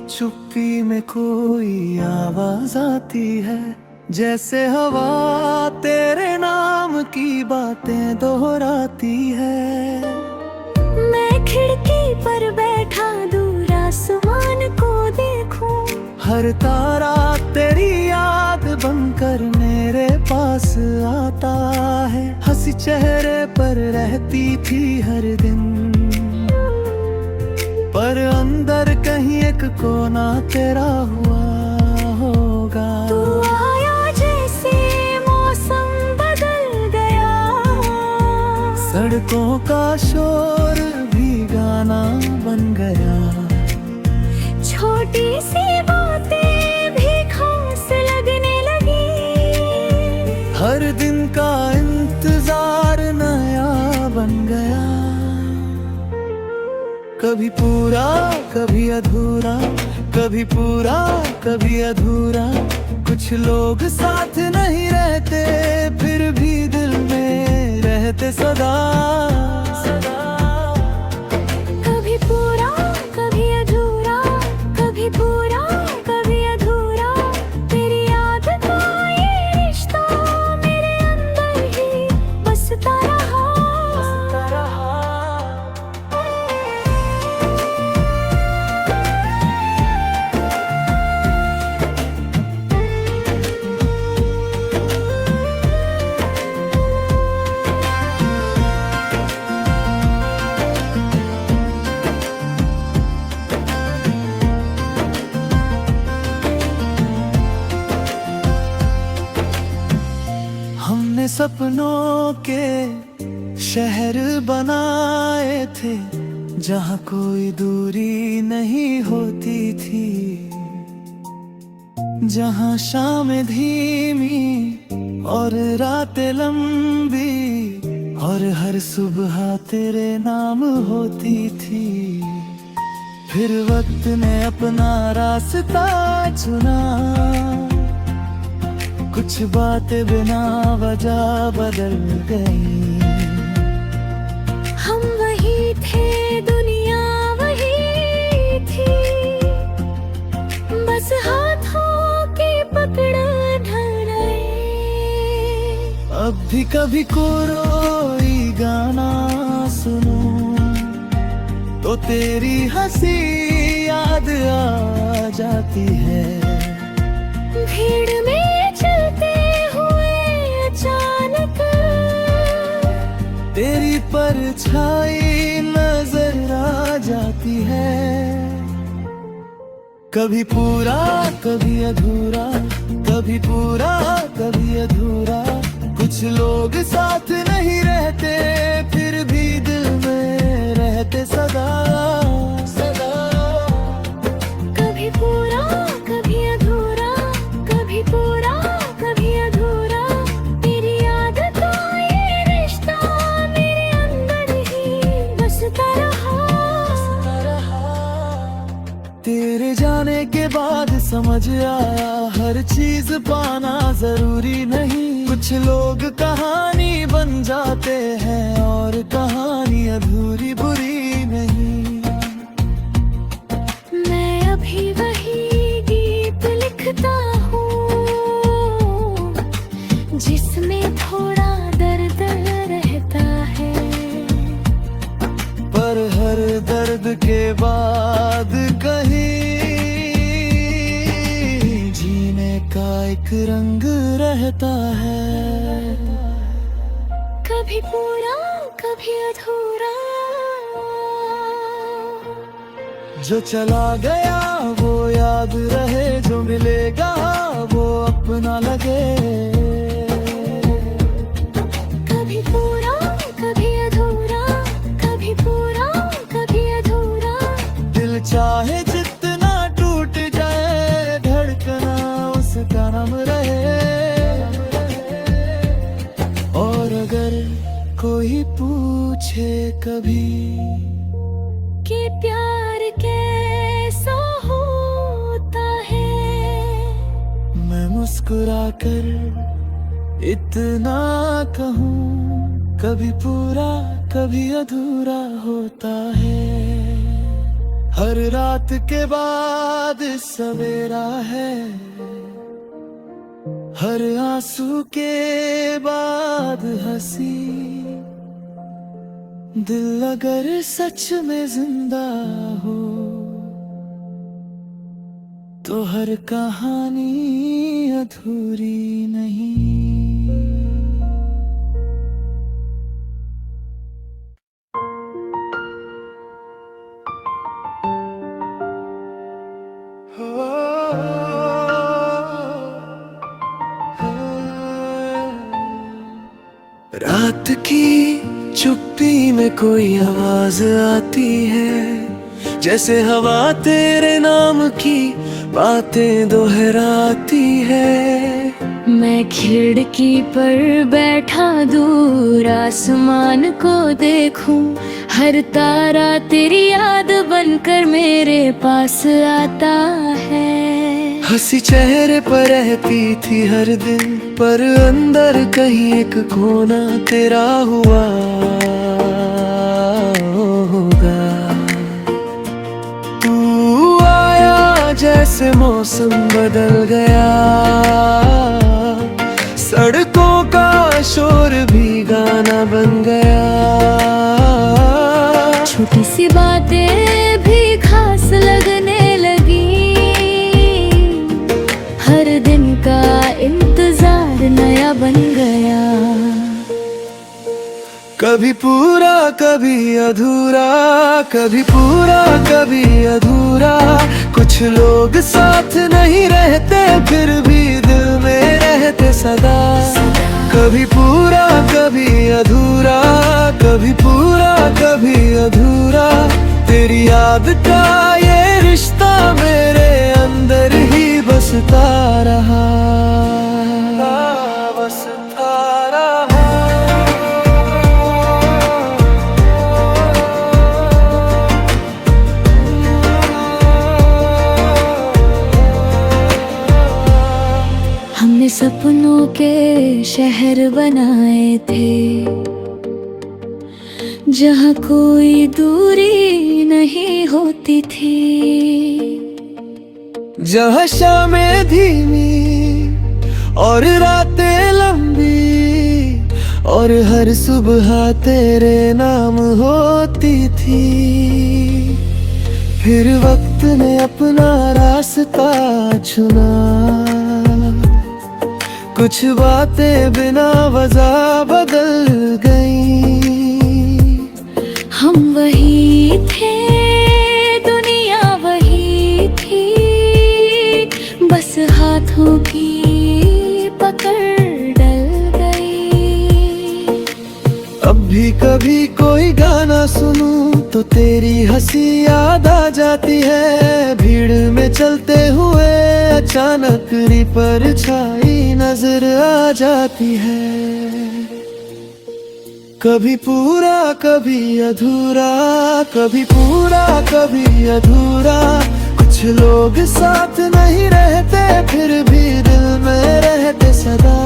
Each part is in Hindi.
चुप्पी में कोई आवाज आती है, जैसे हवा तेरे नाम की बातें दोहराती है। मैं खिड़की पर बैठा दूर आसमान को देखूं, हर तारा तेरी याद बनकर मेरे पास आता है। हंसी चेहरे पर रहती थी हर दिन, पर अंदर कहीं एक कोना तेरा हुआ होगा। तू आया जैसे मौसम बदल गया, सड़कों का शोर भी गाना बन गया। छोटी सी बातें भी खास लगने लगी, हर दिन का इंतजार नया बन गया। कभी पूरा कभी अधूरा, कभी पूरा कभी अधूरा। कुछ लोग साथ नहीं रहते, फिर भी दिल में रहते सदा। कभी पूरा कभी अधूरा, कभी पूरा कभी अधूरा। तेरी याद का ये रिश्ता मेरे अंदर ही बसता रहा। हमने सपनों के शहर बनाए थे, जहाँ कोई दूरी नहीं होती थी। जहाँ शाम धीमी और रातें लंबी, और हर सुबह तेरे नाम होती थी। फिर वक्त ने अपना रास्ता चुना, कुछ बातें बिना वजह बदल गई। हम वही थे, दुनिया वही थी, बस हाथों की पकड़ ढल गए। अब भी कभी कोई गाना सुनूं, तो तेरी हंसी याद आ जाती है। भीड़ में चलते हुए अचानक तेरी परछाई नजर आ जाती है। कभी पूरा कभी अधूरा, कभी पूरा कभी अधूरा। कुछ लोग साथ नहीं रहते, फिर भी दिल में रहते सदा सदा। कभी पूरा कभी अधूरा, कभी पूरा कभी अधूरा। तेरी याद का ये रिश्ता मेरे अंदर ही बसता रहा। तेरे जाने के बाद समझ आया, हर चीज पाना जरूरी नहीं। कुछ लोग कहानी बन जाते हैं, और कहानी अधूरी बुरी नहीं। मैं अभी वही गीत लिखता हूँ, जिसमें थोड़ा दर्द रहता है। पर हर दर्द के बाद कहीं जीने का एक रंग रहता है। कभी पूरा कभी अधूरा। जो चला गया वो याद रहे, जो मिलेगा वो अपना लगे। कभी पूरा कभी अधूरा, कभी पूरा कभी अधूरा। दिल चाहे जितना टूट जाए, धड़कना उसका नाम रहे। और अगर कोई पूछे कभी कि प्यार कैसा होता है, मैं मुस्कुराकर इतना कहूँ, कभी पूरा कभी अधूरा होता है। हर रात के बाद सवेरा है, हर आंसू के बाद हंसी। दिल अगर सच में जिंदा हो तो हर कहानी अधूरी नहीं। रात की चुप्पी में कोई आवाज आती है, जैसे हवा तेरे नाम की बातें दोहराती है। मैं खिड़की पर बैठा दूर आसमान को देखूं, हर तारा तेरी याद बनकर मेरे पास आता है। हंसी चेहरे पर रहती थी हर दिन, पर अंदर कहीं एक कोना तेरा हुआ होगा। तू आया जैसे मौसम बदल गया, सड़कों का शोर भी गाना बन गया। छोटी सी बातें भी खास लगने लगी, हर दिन का इंतजार नया बन गया। कभी पूरा कभी अधूरा, कभी पूरा कभी अधूरा। कुछ लोग साथ नहीं रहते फिर भी दिल में रहते सदा। कभी पूरा कभी अधूरा, कभी पूरा कभी अधूरा। तेरी याद का ये रिश्ता मेरे अंदर ही बसता रहा, बसता रहा। हमने सपनों के शहर बनाए थे, जहाँ कोई दूरी नहीं होती थी। जहाँ शामें धीमी और रातें लंबी, और हर सुबह तेरे नाम होती थी। फिर वक्त ने अपना रास्ता चुना, कुछ बातें बिना वजह बदल गईं। हम वही थे, दुनिया वही थी, बस हाथों की पकड़ डल गई। अब भी कभी कोई गाना सुनूं तो तेरी हंसी याद आ जाती है। भीड़ में चलते हुए अचानक री परछाई नजर आ जाती है। कभी पूरा कभी अधूरा, कभी पूरा कभी अधूरा। कुछ लोग साथ नहीं रहते फिर भी दिल में रहते सदा।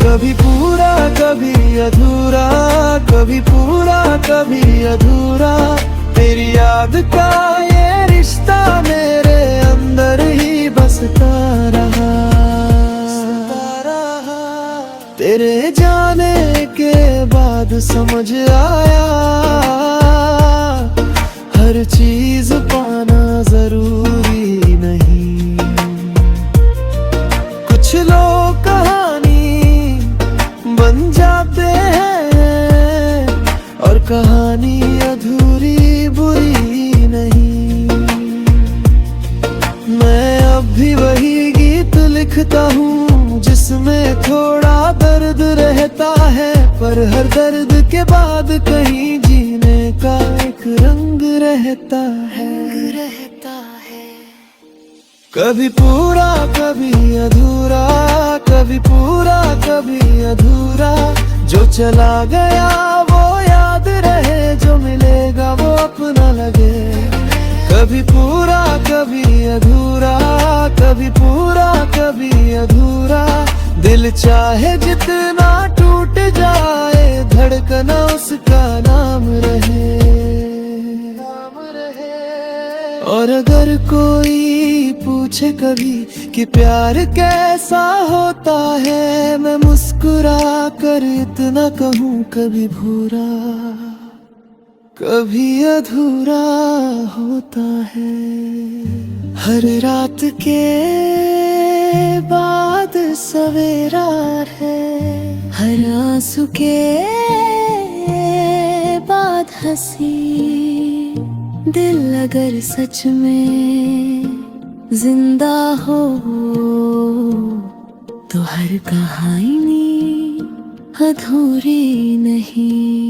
कभी पूरा कभी अधूरा, कभी पूरा कभी अधूरा। तेरी याद का ये रिश्ता मेरे अंदर ही बसता रहा। तेरे जाने के बाद समझ आया, हर चीज पाना जरूरी नहीं। कुछ लोग कहानी बन जाते हैं, और कहानी अधूरी बुरी नहीं। मैं अब भी वही गीत लिखता हूँ जिसमें थोड़ा दर्द रहता है, पर हर दर्द के बाद कहीं जीने का एक रंग रहता है। कभी पूरा कभी अधूरा, कभी पूरा कभी अधूरा। जो चला गया वो याद रहे, जो मिलेगा वो अपना लगे। कभी पूरा कभी अधूरा, कभी पूरा कभी अधूरा। दिल चाहे जितना टूट जाए, धड़कना उसका नाम रहे, नाम रहे। और अगर कोई पूछे कभी कि प्यार कैसा होता है, मैं मुस्कुरा कर इतना कहूँ, कभी भूरा कभी अधूरा होता है। हर रात के बाद सवेरा है, हर आंसू के बाद हंसी। दिल अगर सच में जिंदा हो तो हर कहानी अधूरी नहीं।